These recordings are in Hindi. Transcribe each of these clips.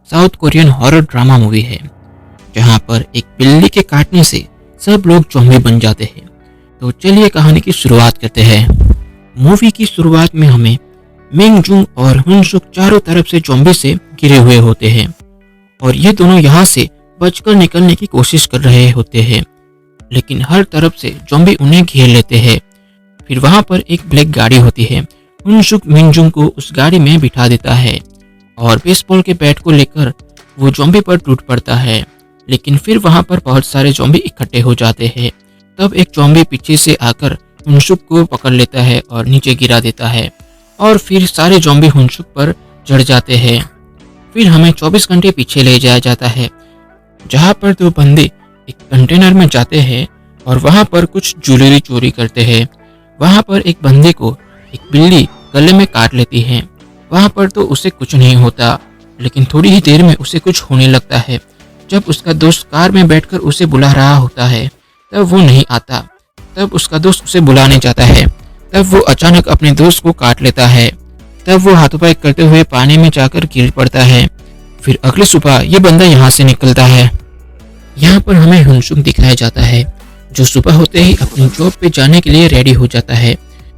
South Korean horror drama movie है, जहां पर एक बिल्ली के काटने से सब लोग ज़ॉम्बी बन जाते हैं। तो चलिए कहानी की शुरुआत करते हैं। मूवी की शुरुआत में हमें मिंग जुंग और हुन सुक चारों तरफ से ज़ॉम्बी से घिरे हुए होते हैं और ये दोनों यहाँ से बचकर निकलने की कोशिश कर रहे होते हैं, लेकिन हर तरफ से ज़ॉम्बी उन्हें घेर लेते हैं। फिर वहाँ पर एक ब्लैक गाड़ी होती है। हुन सुक मिंग जुंग को उस गाड़ी में बिठा देता है और बेसबॉल के बैट को लेकर वो ज़ॉम्बी पर टूट पड़ता है, लेकिन फिर वहाँ पर बहुत सारे ज़ॉम्बी इकट्ठे हो जाते हैं। तब एक ज़ॉम्बी पीछे से आकर हुनसुक को पकड़ लेता है और नीचे गिरा देता है और फिर सारे ज़ॉम्बी हुनसुक पर चढ़ जाते हैं। फिर हमें 24 घंटे पीछे ले जाया जाता है, जहाँ पर दो बंदे एक कंटेनर में जाते हैं और वहाँ पर कुछ ज्वेलरी चोरी करते हैं। वहाँ पर एक बंदे को एक बिल्ली गले में काट लेती है। वहाँ पर तो उसे कुछ नहीं होता, लेकिन थोड़ी ही देर में उसे कुछ होने लगता है। जब उसका दोस्त कार में बैठकर उसे बुला रहा होता है, तब वो नहीं आता। तब उसका दोस्त उसे बुलाने जाता है, तब वो अचानक अपने दोस्त को काट लेता है। तब वो हाथों-पाई करते हुए पानी में जाकर गिर पड़ता है। फिर अगली सुबह ये बंदा यहाँ से निकलता है। यहाँ पर हमें हुनसुक दिखाया जाता है, जो सुबह होते ही अपनी जॉब पे जाने के लिए रेडी हो जाता है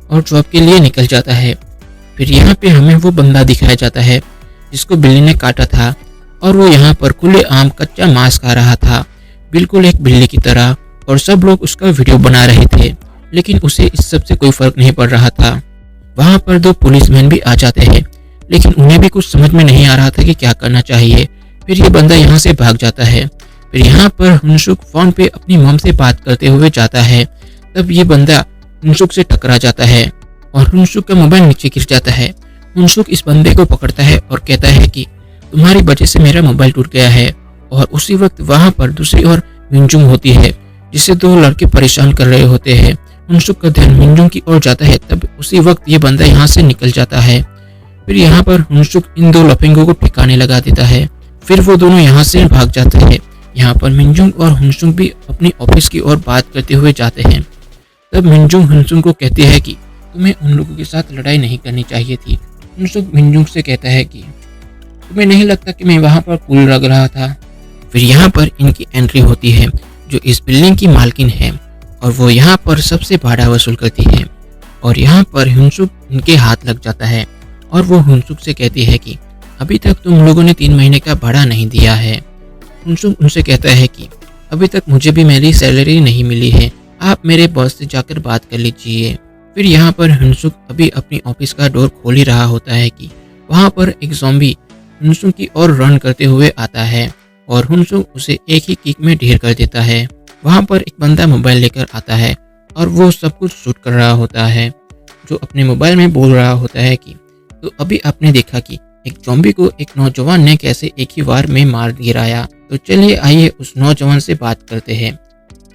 और जॉब के लिए निकल जाता है। फिर यहाँ पे हमें वो बंदा दिखाया जाता है जिसको बिल्ली ने काटा था और वो यहाँ पर खुले आम कच्चा मांस खा रहा था, बिल्कुल एक बिल्ली की तरह। और सब लोग उसका वीडियो बना रहे थे, लेकिन उसे इस सब से कोई फर्क नहीं पड़ रहा था। वहाँ पर दो पुलिसमैन भी आ जाते हैं, लेकिन उन्हें भी कुछ समझ में नहीं आ रहा था कि क्या करना चाहिए। फिर ये बंदा यहाँ से भाग जाता है। फिर यहाँ पर हुनसुक फोन पे अपनी मॉम से बात करते हुए जाता है। तब ये बंदा हुनसुक से टकरा जाता है और हुनसुक का मोबाइल नीचे गिर जाता है। हुनसुक इस बंदे को पकड़ता है और कहता है कि तुम्हारी वजह से मेरा मोबाइल टूट गया है। और उसी वक्त वहाँ पर दूसरी ओर मिंजुंग होती है, जिसे दो लड़के परेशान कर रहे होते हैं। हुनसुक का ध्यान मिंजुंग की ओर जाता है। तब उसी वक्त ये बंदा यहाँ से निकल जाता है। फिर यहाँ पर हुनसुक इन दो लफंगों को ठिकाने लगा देता है। फिर वो दोनों यहाँ से भाग जाते हैं। यहाँ पर मिंजुंग और हुनसुक भी अपनी ऑफिस की ओर बात करते हुए जाते हैं। तब मिंजुंग हुनसुक को कहती है कि तुम्हें उन लोगों के साथ लड़ाई नहीं करनी चाहिए थी। हुनसुक मिंजुंग से कहता है कि तुम्हें नहीं लगता कि मैं वहाँ पर कूल लग रहा था। फिर यहाँ पर इनकी एंट्री होती है, जो इस बिल्डिंग की मालकिन है और वो यहाँ पर सबसे भाड़ा वसूल करती है। और यहाँ पर हुनसुक इनके हाथ लग जाता है और वो हुनसुक से कहती है कि अभी तक तुम लोगों ने 3 महीने का भाड़ा नहीं दिया है। हुनसुक उनसे कहता है कि अभी तक मुझे भी मेरी सैलरी नहीं मिली है, आप मेरे बॉस से जाकर बात कर लीजिए। फिर यहाँ पर हुनसुक अभी अपनी ऑफिस का डोर खोल ही रहा होता है कि वहाँ पर एक ज़ॉम्बी हुनसुक की ओर रन करते हुए आता है और हुनसुक उसे एक ही किक में ढेर कर देता है। वहाँ पर एक बंदा मोबाइल लेकर आता है और वो सब कुछ शूट कर रहा होता है, जो अपने मोबाइल में बोल रहा होता है कि तो अभी आपने देखा कि एक ज़ॉम्बी को एक नौजवान ने कैसे एक ही वार में मार गिराया। तो चलिए आइए उस नौजवान से बात करते हैं।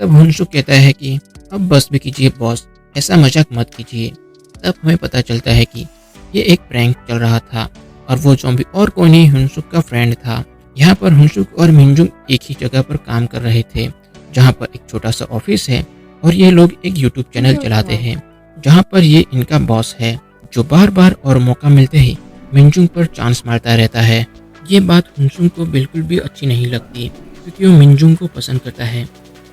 तब हुनसुक कहता है कि अब बस भी कीजिए बॉस, ऐसा मजाक मत कीजिए। तब हमें पता चलता है कि ये एक प्रैंक चल रहा था और वो ज़ॉम्बी और कोई नहीं हुनसुक का फ्रेंड था। यहाँ पर हुनसुक और मिंजुंग एक ही जगह पर काम कर रहे थे, जहाँ पर एक छोटा सा ऑफिस है और ये लोग एक यूट्यूब चैनल चलाते हैं, जहाँ पर ये इनका बॉस है, जो बार बार और मौका मिलते ही मिंजुंग पर चांस मारता रहता है। ये बात हुनसुक को बिल्कुल भी अच्छी नहीं लगती, क्योंकि वो मिंजुंग को पसंद करता है।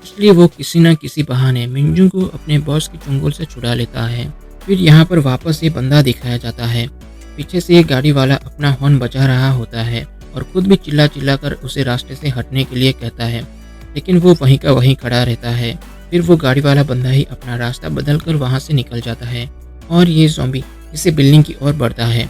इसलिए वो किसी न किसी बहाने मिंजुंग को अपने बॉस की चुंगल से छुड़ा लेता है। फिर यहाँ पर वापस ये बंदा दिखाया जाता है। पीछे से ये गाड़ी वाला अपना हॉर्न बजा रहा होता है और खुद भी चिल्ला चिल्ला कर उसे रास्ते से हटने के लिए कहता है, लेकिन वो वहीं का वहीं खड़ा रहता है। फिर वो गाड़ी वाला बंदा ही अपना रास्ता बदल कर वहाँ से निकल जाता है और ये ज़ॉम्बी इसे बिल्डिंग की ओर बढ़ता है।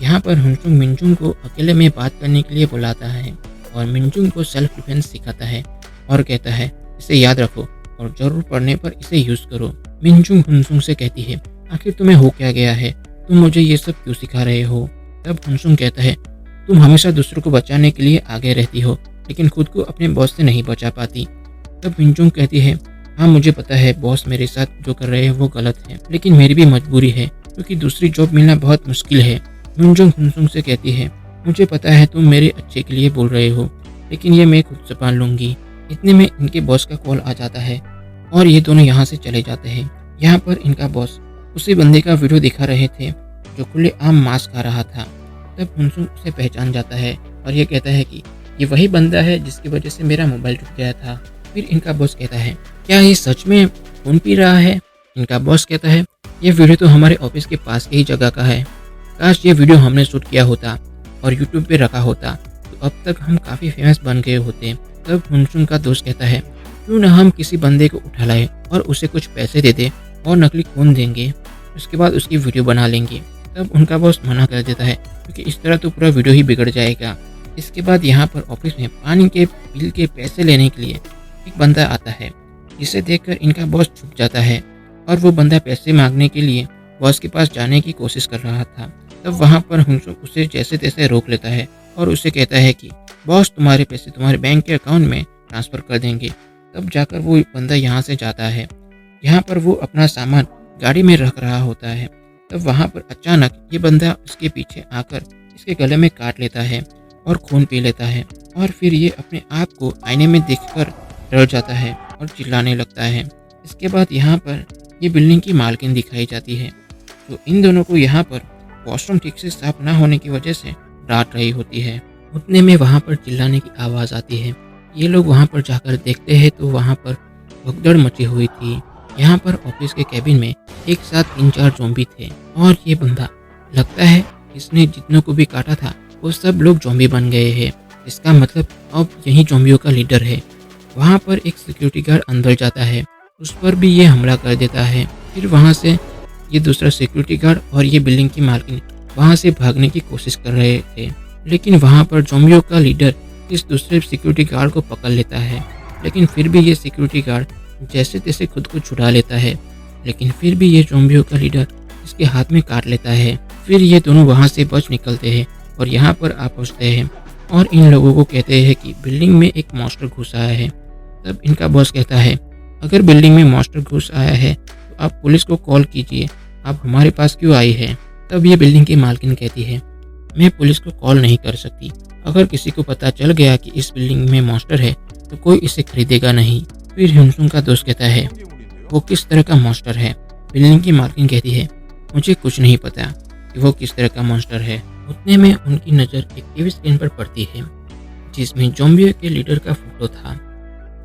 यहाँ पर हुनसुक मिंजुंग को अकेले में बात करने के लिए बुलाता है और मिंजुंग को सेल्फ डिफेंस सिखाता है और कहता है इसे याद रखो और ज़रूर पड़ने पर इसे यूज़ करो। मिंजुंग हुनसुक से कहती है आखिर तुम्हें हो क्या गया है, तुम मुझे ये सब क्यों सिखा रहे हो। तब हुनसुक कहता है तुम हमेशा दूसरों को बचाने के लिए आगे रहती हो, लेकिन खुद को अपने बॉस से नहीं बचा पाती। तब मिंजुंग कहती है हाँ मुझे पता है बॉस मेरे साथ जो कर रहे हैं वो गलत है, लेकिन मेरी भी मजबूरी है क्योंकि दूसरी जॉब मिलना बहुत मुश्किल है। मिंजुंग हुनसुक से कहती है मुझे पता है तुम मेरे अच्छे के लिए बोल रहे हो, लेकिन ये मैं खुद संभाल लूँगी। इतने में इनके बॉस का कॉल आ जाता है और ये दोनों यहाँ से चले जाते हैं। यहाँ पर इनका बॉस उसी बंदे का वीडियो दिखा रहे थे जो खुले आम मांस खा रहा था। तब हुनसुक उसे पहचान जाता है और ये कहता है कि ये वही बंदा है जिसकी वजह से मेरा मोबाइल टूट गया था। फिर इनका बॉस कहता है, क्या ये सच में खून पी रहा है? इनका बॉस कहता है, ये वीडियो तो हमारे ऑफिस के पास की ही जगह का है। काश ये वीडियो हमने शूट किया होता और यूट्यूब पे रखा होता तो अब तक हम काफ़ी फेमस बन गए होते। तब हुनसुन का दोस्त कहता है, क्यों ना हम किसी बंदे को उठा लाए और उसे कुछ पैसे दे दे और नकली खून देंगे, उसके बाद उसकी वीडियो बना लेंगे। तब उनका बॉस मना कर देता है क्योंकि इस तरह तो पूरा वीडियो ही बिगड़ जाएगा। इसके बाद यहाँ पर ऑफिस में पानी के बिल के पैसे लेने के लिए एक बंदा आता है, जिसे देखकर इनका बॉस छुप जाता है और वो बंदा पैसे मांगने के लिए बॉस के पास जाने की कोशिश कर रहा था। तब वहाँ पर हुनसुन उसे जैसे तैसे रोक लेता है और उसे कहता है कि बॉस तुम्हारे पैसे तुम्हारे बैंक के अकाउंट में ट्रांसफ़र कर देंगे। तब जाकर वो बंदा यहाँ से जाता है। यहाँ पर वो अपना सामान गाड़ी में रख रहा होता है। तब वहाँ पर अचानक ये बंदा उसके पीछे आकर इसके गले में काट लेता है और खून पी लेता है और फिर ये अपने आप को आईने में देखकर डर जाता है और चिल्लाने लगता है। इसके बाद यहाँ पर ये बिल्डिंग की मालकिन दिखाई जाती है, तो इन दोनों को यहाँ पर वॉशरूम ठीक से साफ ना होने की वजह से डांट रही होती है। उतने में वहाँ पर चिल्लाने की आवाज़ आती है। ये लोग वहाँ पर जाकर देखते हैं तो वहाँ पर भगदड़ मची हुई थी। यहाँ पर ऑफिस के कैबिन में एक साथ 3-4 ज़ॉम्बी थे और ये बंदा लगता है इसने जितनों को भी काटा था वो सब लोग ज़ॉम्बी बन गए हैं। इसका मतलब अब यही ज़ॉम्बियों का लीडर है। वहाँ पर एक सिक्योरिटी गार्ड अंदर जाता है, उस पर भी ये हमला कर देता है। फिर वहाँ से ये दूसरा सिक्योरिटी गार्ड और ये बिल्डिंग की मालकिन वहाँ से भागने की कोशिश कर रहे थे, लेकिन वहाँ पर ज़ॉम्बियों का लीडर इस दूसरे सिक्योरिटी गार्ड को पकड़ लेता है। लेकिन फिर भी ये सिक्योरिटी गार्ड जैसे तैसे खुद को छुड़ा लेता है, लेकिन फिर भी ये ज़ॉम्बियों का लीडर इसके हाथ में काट लेता है। फिर ये दोनों वहाँ से बच निकलते हैं और यहाँ पर आ पहुँचते हैं और इन लोगों को कहते हैं कि बिल्डिंग में एक मॉन्स्टर घुस आया है। तब इनका बॉस कहता है, अगर बिल्डिंग में मॉन्स्टर घुस आया है तो आप पुलिस को कॉल कीजिए, आप हमारे पास क्यों आई है? तब ये बिल्डिंग की मालकिन कहती है, मैं पुलिस को कॉल नहीं कर सकती। अगर किसी को पता चल गया कि इस बिल्डिंग में मॉन्स्टर है तो कोई इसे खरीदेगा नहीं। फिर हुनसुन का दोस्त कहता है, वो किस तरह का मॉन्स्टर है? बिल्डिंग की मालकिन कहती है, मुझे कुछ नहीं पता कि वो किस तरह का मॉन्स्टर है। उतने में उनकी नज़र एक टीवी स्क्रीन पर पड़ती है जिसमें ज़ॉम्बियों के लीडर का फोटो था।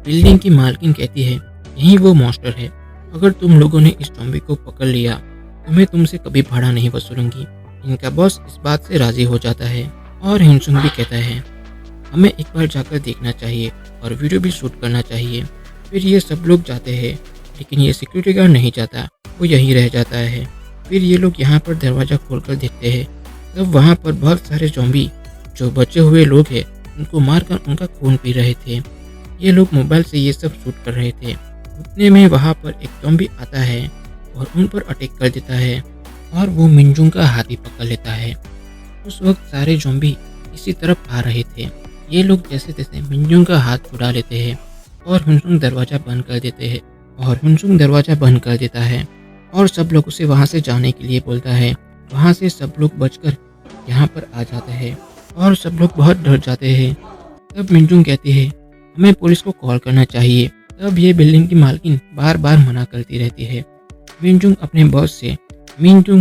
बिल्डिंग की मालकिन कहती है, यही वो मॉन्स्टर है। अगर तुम लोगों ने इस ज़ॉम्बी को पकड़ लिया तो मैं तुमसे कभी भाड़ा नहीं वसूलूंगी। इनका बॉस इस बात से राज़ी हो जाता है और हुनसुन भी कहता है, हमें एक बार जाकर देखना चाहिए और वीडियो भी शूट करना चाहिए। फिर ये सब लोग जाते हैं, लेकिन ये सिक्योरिटी गार्ड नहीं जाता, वो यहीं रह जाता है। फिर ये लोग यहाँ पर दरवाज़ा खोलकर देखते हैं, तब वहाँ पर बहुत सारे ज़ॉम्बी जो बचे हुए लोग हैं उनको मारकर उनका खून पी रहे थे। ये लोग मोबाइल से ये सब शूट कर रहे थे। उतने में वहाँ पर एक ज़ॉम्बी आता है और उन पर अटैक कर देता है और वो मिनजुंग का हाथ ही पकड़ लेता है। उस वक्त सारे ज़ॉम्बी इसी तरफ आ रहे थे। ये लोग जैसे तैसे मिनजुंग का हाथ छुड़ा लेते हैं और हुनसुन दरवाज़ा बंद कर देते हैं और हुनसुन दरवाज़ा बंद कर देता है और सब लोग उसे वहाँ से जाने के लिए बोलता है। वहाँ से सब लोग बचकर यहाँ पर आ जाते हैं और सब लोग बहुत डर जाते हैं। तब मिनजुंग कहती है, हमें पुलिस को कॉल करना चाहिए। तब ये बिल्डिंग की मालकिन बार बार मना करती रहती है। मिनजुंग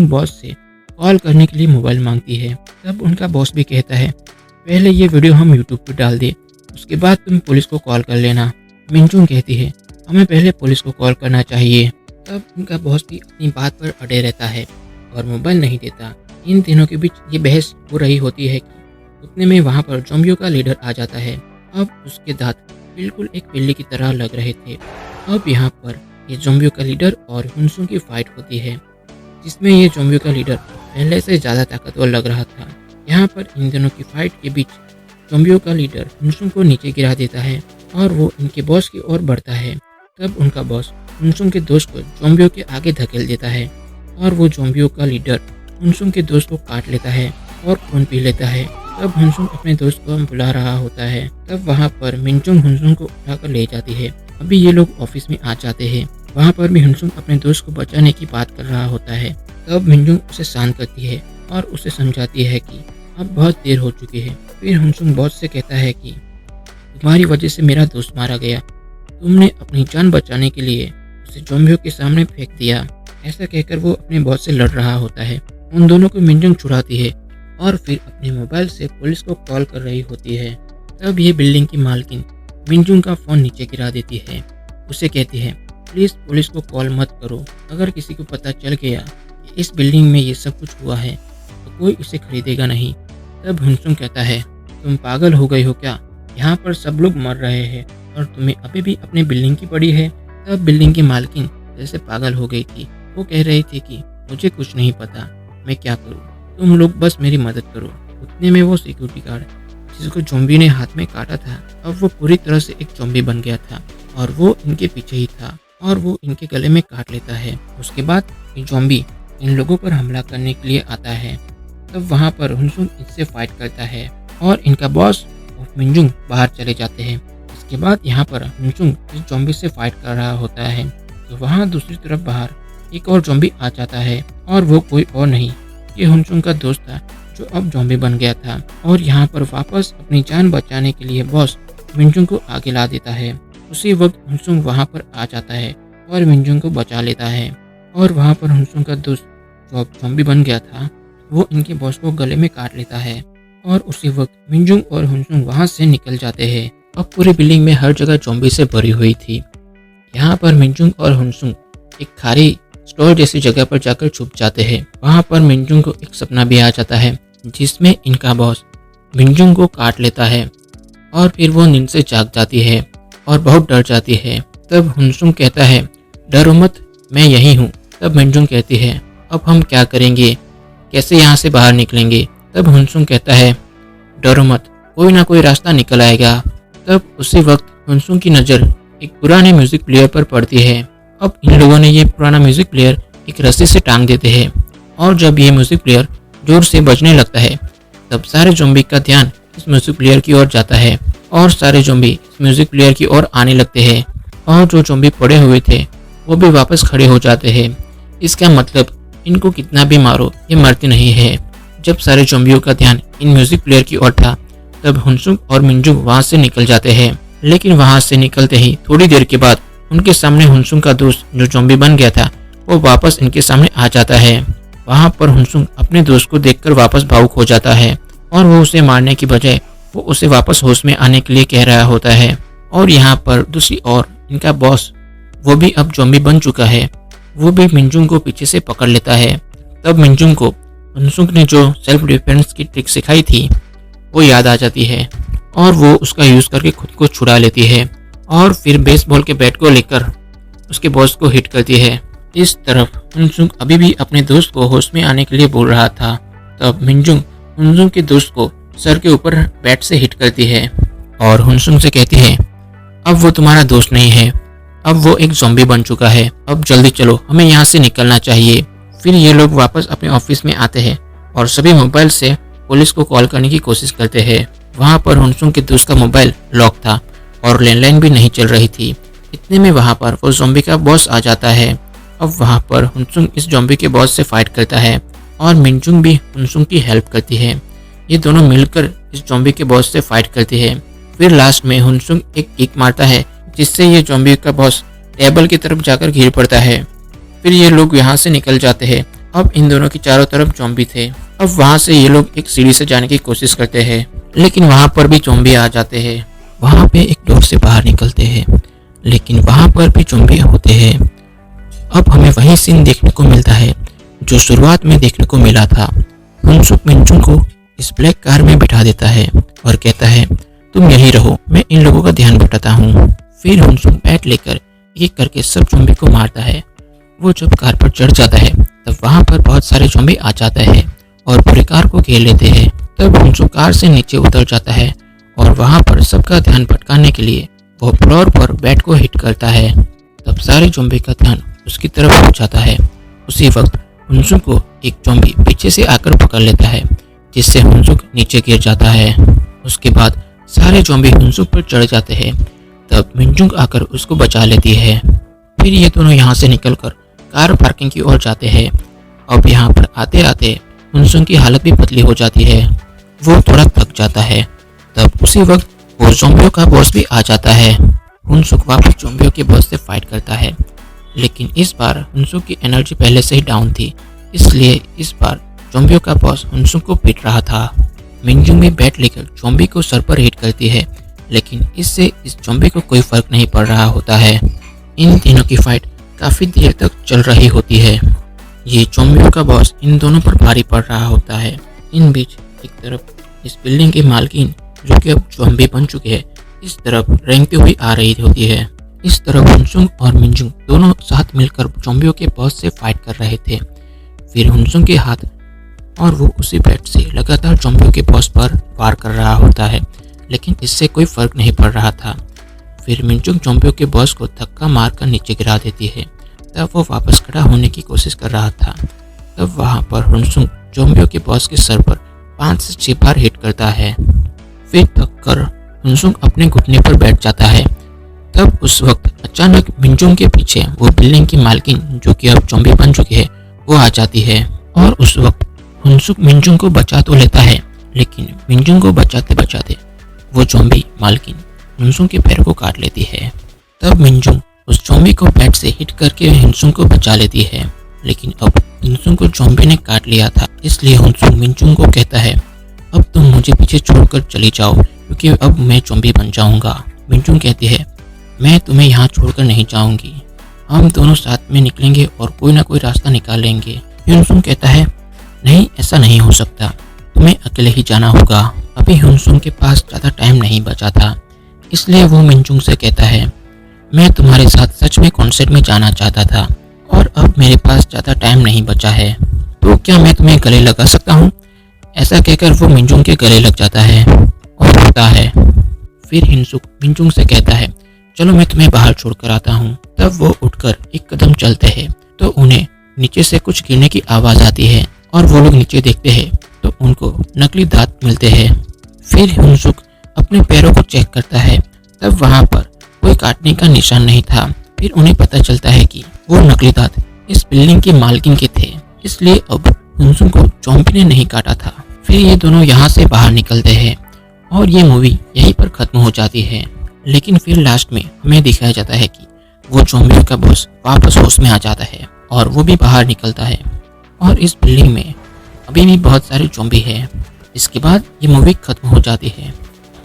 बॉस से कॉल करने के लिए मोबाइल मांगती है। तब उनका बॉस भी कहता है, पहले ये वीडियो हम यूट्यूब पर डाल दे, उसके बाद तुम पुलिस को कॉल कर लेना। मिनजुंग कहती है, हमें पहले पुलिस को कॉल करना चाहिए। तब उनका बॉस भी अपनी बात पर अड़े रहता है और मोबाइल नहीं देता। इन तीनों के बीच ये बहस हो रही होती है कि उतने में वहाँ पर ज़ॉम्बियों का लीडर आ जाता है। अब उसके दांत बिल्कुल एक बिल्ली की तरह लग रहे थे। अब यहाँ पर ये ज़ॉम्बियों का लीडर और हुनसुन की फाइट होती है, जिसमें ये ज़ॉम्बियों का लीडर पहले से ज़्यादा ताकतवर लग रहा था। यहाँ पर इन दोनों की फाइट के बीच ज़ॉम्बियों का लीडर हुनसुन को नीचे गिरा देता है और वो इनके बॉस की ओर बढ़ता है। तब उनका बॉस हुनसुन के दोस्त को ज़ॉम्बियों के आगे धकेल देता है और वो ज़ॉम्बियों का लीडर हुनसुन के दोस्त को काट लेता है और खून पी लेता है। तब हुनसुन अपने दोस्त को बुला रहा होता है। तब वहाँ पर मिनजुंग हुनसुन को उठाकर ले जाती है। अभी ये लोग ऑफिस में आ जाते हैं। वहाँ पर भी हुनसुन अपने दोस्त को बचाने की बात कर रहा होता है। तब मिनजुंग उसे शांत करती है और उसे समझाती है कि अब बहुत देर हो चुकी है। फिर हुनसुन बॉस से कहता है कि तुम्हारी वजह से मेरा दोस्त मारा गया, तुमने अपनी जान बचाने के लिए उसे ज़ॉम्बियों के सामने फेंक दिया। ऐसा कहकर वो अपने बॉस से लड़ रहा होता है। उन दोनों को मिनजुंग छुड़ाती है और फिर अपने मोबाइल से पुलिस को कॉल कर रही होती है। तब ये बिल्डिंग की मालकिन मिनजुंग का फ़ोन नीचे गिरा देती है। उसे कहती है, प्लीज़ पुलिस को कॉल मत करो, अगर किसी को पता चल गया कि इस बिल्डिंग में ये सब कुछ हुआ है तो कोई उसे खरीदेगा नहीं। तब हुनसुंग कहता है, तुम पागल हो गई हो क्या? यहाँ पर सब लोग मर रहे हैं और तुम्हें अभी भी अपने बिल्डिंग की पड़ी है। तब बिल्डिंग की मालकिन जैसे पागल हो गई थी। वो कह रही थी कि मुझे कुछ नहीं पता, मैं क्या करूँ, तुम लोग बस मेरी मदद करो। उतने में वो सिक्योरिटी गार्ड जिसको ज़ॉम्बी ने हाथ में काटा था, अब वो पूरी तरह से एक ज़ॉम्बी बन गया था और वो इनके पीछे ही था और वो इनके गले में काट लेता है। उसके बाद ये ज़ॉम्बी इन लोगों पर हमला करने के लिए आता है। तब वहाँ पर हुनसुंग इससे फाइट करता है और इनका बॉस मिनजुंग बाहर चले जाते हैं। इसके बाद यहाँ पर हुनसुंग इस ज़ॉम्बी से फाइट कर रहा होता है तो वहाँ दूसरी तरफ बाहर एक और ज़ॉम्बी आ जाता है और वो कोई और नहीं, ये हुनसुंग का दोस्त था जो अब ज़ॉम्बी बन गया था। और यहाँ पर वापस अपनी जान बचाने के लिए बॉस मिनजुंग को आगे ला देता है। उसी वक्त हुनसुंग वहाँ पर आ जाता है और मिनजुंग को बचा लेता है। और वहाँ पर हुनसुंग का दोस्त जो अब ज़ॉम्बी बन गया था वो इनके बॉस को गले में काट लेता है और उसी वक्त मिनजुंग और हुनसुंग वहाँ से निकल जाते हैं। अब पूरी बिल्डिंग में हर जगह ज़ॉम्बी से भरी हुई थी। यहाँ पर मिनजुंग और हुनसुंग एक खाली स्टोर जैसी जगह पर जाकर छुप जाते हैं। वहाँ पर मिनजुंग को एक सपना भी आ जाता है जिसमें इनका बॉस मिनजुंग को काट लेता है और फिर वो नींद से जाग जाती है और बहुत डर जाती है। तब हुनसुंग कहता है, डरो मत, मैं यही हूँ। तब मिनजुंग कहती है, अब हम क्या करेंगे, कैसे यहाँ से बाहर निकलेंगे? तब हुनसुंग कहता है, डरो मत, कोई ना कोई रास्ता निकल आएगा। तब उसी वक्त हुनसुंग की नज़र एक पुराने म्यूजिक प्लेयर पर पड़ती है। अब इन लोगों ने ये पुराना म्यूजिक प्लेयर एक रस्सी से टांग देते हैं और जब ये म्यूजिक प्लेयर जोर से बजने लगता है तब सारे ज़ॉम्बी का ध्यान इस म्यूजिक प्लेयर की ओर जाता है और सारे ज़ॉम्बी इस म्यूजिक प्लेयर की ओर आने लगते हैं और जो ज़ॉम्बी पड़े हुए थे वो भी वापस खड़े हो जाते हैं। इसका मतलब इनको कितना भी मारो ये मरते नहीं है। जब सारे ज़ॉम्बियों का ध्यान इन म्यूजिक प्लेयर की ओर था तब हुनसुंग और मिनजुंग वहाँ से निकल जाते हैं। लेकिन वहाँ से निकलते ही थोड़ी देर के बाद उनके सामने हुनसुंग का दोस्त जो ज़ॉम्बी बन गया था वो वापस इनके सामने आ जाता है। वहाँ पर हुनसुंग अपने दोस्त को देखकर वापस भावुक हो जाता है और वो उसे मारने की बजाय वो उसे वापस होश में आने के लिए कह रहा होता है। और यहाँ पर दूसरी ओर इनका बॉस वो भी अब ज़ॉम्बी बन चुका है, वो भी मिनजुंग को पीछे से पकड़ लेता है। तब मिनजुंग को हुनसुंग ने जो सेल्फ डिफेंस की ट्रिक सिखाई थी वो याद आ जाती है और वो उसका यूज़ करके खुद को छुड़ा लेती है और फिर बेसबॉल के बैट को लेकर उसके बॉस को हिट करती है। इस तरफ हुनसुंग अभी भी अपने दोस्त को होश में आने के लिए बोल रहा था। तब मिनजुंग हुनसुंग के दोस्त को सर के ऊपर बैट से हिट करती है और हुनसुंग से कहती है, अब वो तुम्हारा दोस्त नहीं है, अब वो एक ज़ॉम्बी बन चुका है, अब जल्दी चलो, हमें यहाँ से निकलना चाहिए। फिर ये लोग वापस अपने ऑफिस में आते हैं और सभी मोबाइल से पुलिस को कॉल करने की कोशिश करते हैं। वहाँ पर हुनसुंग के दोस्त का मोबाइल लॉक था और लैंडलाइन भी नहीं चल रही थी। इतने में वहाँ पर वो ज़ॉम्बी का बॉस आ जाता है। अब वहाँ पर हुनसुंग इस ज़ॉम्बी के बॉस से फाइट करता है और मिनजुंग भी हुनसुंग की हेल्प करती है। ये दोनों मिलकर इस ज़ॉम्बी के बॉस से फाइट करते हैं। फिर लास्ट में हुनसुंग एक किक मारता है जिससे ये ज़ॉम्बी का बॉस टेबल की तरफ जाकर गिर पड़ता है। फिर ये लोग यहाँ से निकल जाते हैं। अब इन दोनों की चारों तरफ ज़ॉम्बी थे। अब वहाँ से ये लोग एक सीढ़ी से जाने की कोशिश करते हैं लेकिन वहाँ पर भी ज़ॉम्बी आ जाते हैं। वहाँ पे एक डोर से बाहर निकलते हैं लेकिन वहाँ पर भी ज़ॉम्बी होते हैं। अब हमें वही सीन देखने को मिलता है जो शुरुआत में देखने को मिला था। हुनसुंग मिनजुंग को इस ब्लैक कार में बिठा देता है और कहता है, तुम यहीं रहो, मैं इन लोगों का ध्यान बटाता हूँ। फिर हुनसुंग बैट लेकर एक करके सब ज़ॉम्बी को मारता है। वो जब कार पर चढ़ जाता है तब वहाँ पर बहुत सारे ज़ॉम्बी आ जाते हैं और पूरी कार को घेर लेते हैं। तब हुनसुंग कार से नीचे उतर जाता है और वहाँ पर सबका ध्यान भटकाने के लिए वो फ्लोर पर बैट को हिट करता है। तब सारे ज़ॉम्बी का ध्यान उसकी तरफ हो जाता है। उसी वक्त हुनसुंग को एक ज़ॉम्बी पीछे से आकर पकड़ लेता है जिससे हुनसुंग नीचे गिर जाता है। उसके बाद सारे ज़ॉम्बी हुनसुंग पर चढ़ जाते हैं। तब मिनजुंग आकर उसको बचा लेती है। फिर ये दोनों यहाँ से निकलकर कार पार्किंग की ओर जाते हैं। अब यहाँ पर आते आते हुनसुंग की हालत भी पतली हो जाती है, वो थोड़ा थक जाता है। तब उसी वक्त वो ज़ॉम्बियों का बॉस भी आ जाता है। हुनसुंग वापस ज़ॉम्बियों के बॉस से फाइट करता है लेकिन इस बार हुनसुंग की एनर्जी पहले से ही डाउन थी, इसलिए इस बार ज़ॉम्बियों का बॉस हुनसुक को पीट रहा था। मिनजुंग भी बैट लेकर ज़ॉम्बी को सर पर हिट करती है, लेकिन इससे इस ज़ॉम्बी को कोई फर्क नहीं पड़ रहा होता है। इन तीनों की फाइट काफ़ी देर तक चल रही होती है। ये ज़ॉम्बियों का बॉस इन दोनों पर भारी पड़ रहा होता है। इन बीच एक तरफ इस बिल्डिंग की मालकिन, जो कि अब ज़ॉम्बी बन चुकी है, इस तरफ रेंगती हुई आ रही होती है। इस तरफ हुनसुक और मिनजुंग दोनों साथ मिलकर ज़ॉम्बियों के बॉस से फाइट कर रहे थे। फिर हुनसुक के हाथ और वो उसी बैट से लगातार ज़ॉम्बियों के बॉस पर वार कर रहा होता है, लेकिन इससे कोई फर्क नहीं पड़ रहा था। फिर मिनजुंग ज़ॉम्बियों के बॉस को धक्का मारकर नीचे गिरा देती है। तब वो वापस खड़ा होने की कोशिश कर रहा था। तब वहाँ पर हुनसुक ज़ॉम्बियों के बॉस के सर पर 5 से 6 बार हिट करता है। फिर थक कर हुनसुक अपने घुटने पर बैठ जाता है। तब उस वक्त अचानक मिनजुंग के पीछे वो बिल्डिंग की मालकिन, जो कि अब ज़ॉम्बी बन चुकी है, वो आ जाती है। और उस वक्त हुनसुक मिनजुंग को बचा तो लेता है, लेकिन मिनजुंग को बचाते बचाते वो ज़ॉम्बी मालकिन हुनसुक के पैर को काट लेती है। तब मिनजुंग उस ज़ॉम्बी को बैट से हिट करके हुनसुक को बचा लेती है, लेकिन अब हुनसुक को ज़ॉम्बी ने काट लिया था। इसलिए हुनसुक मिनजुंग को कहता है, अब तुम मुझे पीछे छोड़कर चली जाओ, क्योंकि अब मैं ज़ॉम्बी बन जाऊंगा। मिनजुंग कहती है, मैं तुम्हें यहाँ छोड़कर नहीं जाऊंगी, हम दोनों साथ में निकलेंगे और कोई ना कोई रास्ता निकालेंगे। हुनसुक कहता है, नहीं, ऐसा नहीं हो सकता, तुम्हें अकेले ही जाना होगा। अभी हुनसुक के पास ज़्यादा टाइम नहीं बचा था, इसलिए वो मिनजुंग से कहता है, मैं तुम्हारे साथ सच में कॉन्सर्ट में जाना चाहता था और अब मेरे पास ज़्यादा टाइम नहीं बचा है, तो क्या मैं तुम्हें गले लगा सकता हूँ? ऐसा कहकर वो मिनजुंग के गले लग जाता है और रोता है। फिर हुनसुक मिनजुंग से कहता है, चलो मैं तुम्हें बाहर छोड़कर आता हूँ। तब वो उठकर एक कदम चलते हैं तो उन्हें नीचे से कुछ गिरने की आवाज़ आती है और वो लोग नीचे देखते हैं तो उनको नकली दांत मिलते हैं। फिर हुनसुक अपने पैरों को चेक करता है, तब वहाँ पर कोई काटने का निशान नहीं था। फिर उन्हें पता चलता है कि वो नकली दांत इस बिल्डिंग के मालकिन के थे, इसलिए अब हुनसुक को ज़ॉम्बी ने नहीं काटा था। फिर ये दोनों यहाँ से बाहर निकलते हैं और ये मूवी यहीं पर ख़त्म हो जाती है। लेकिन फिर लास्ट में हमें दिखाया जाता है कि वो ज़ॉम्बियों का बॉस वापस होश में आ जाता है और वो भी बाहर निकलता है और इस बिल्डिंग में अभी भी बहुत सारे ज़ॉम्बी हैं। इसके बाद ये मूवी ख़त्म हो जाती है।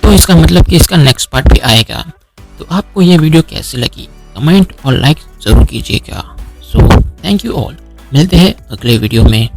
तो इसका मतलब कि इसका नेक्स्ट पार्ट भी आएगा। तो आपको ये वीडियो कैसी लगी, कमेंट और लाइक ज़रूर कीजिएगा। सो थैंक यू ऑल, मिलते हैं अगले वीडियो में।